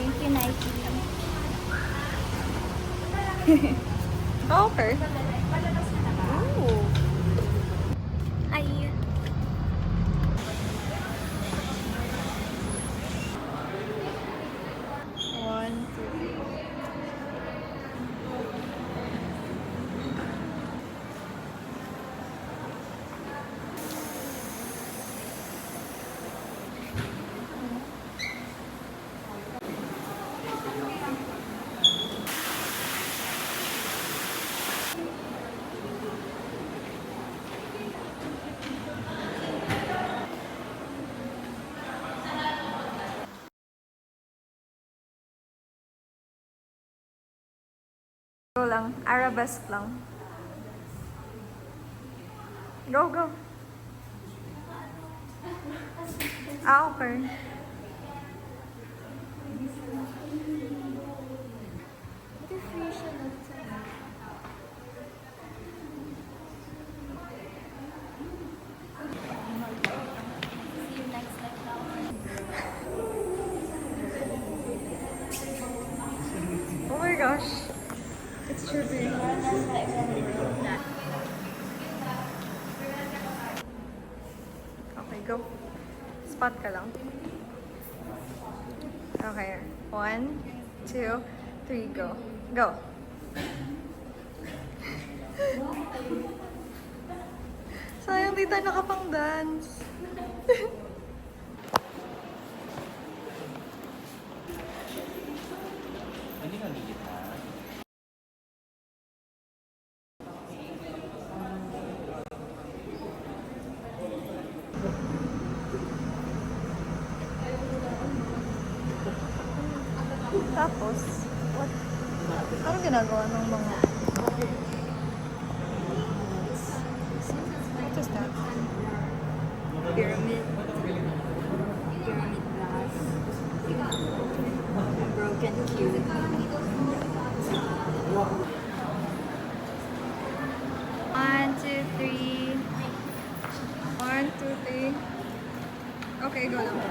Thank you, Nike. Okay. Ooh. Hi. One, two, three. Go lang. Arabesque lang. Go, go. Ah, okay. See you next time. Oh my gosh. It's trippy. Okay, go. Spot ka lang. Okay. 1, 2, 3, go. Go. Sayang di tayo nakapang-dance. Tapos, what? Ano ginagawa ng mga... What is that? Pyramid. Pyramid glass. A broken cube. 1, 2, 3. 1, 2, 3. Okay, go lang.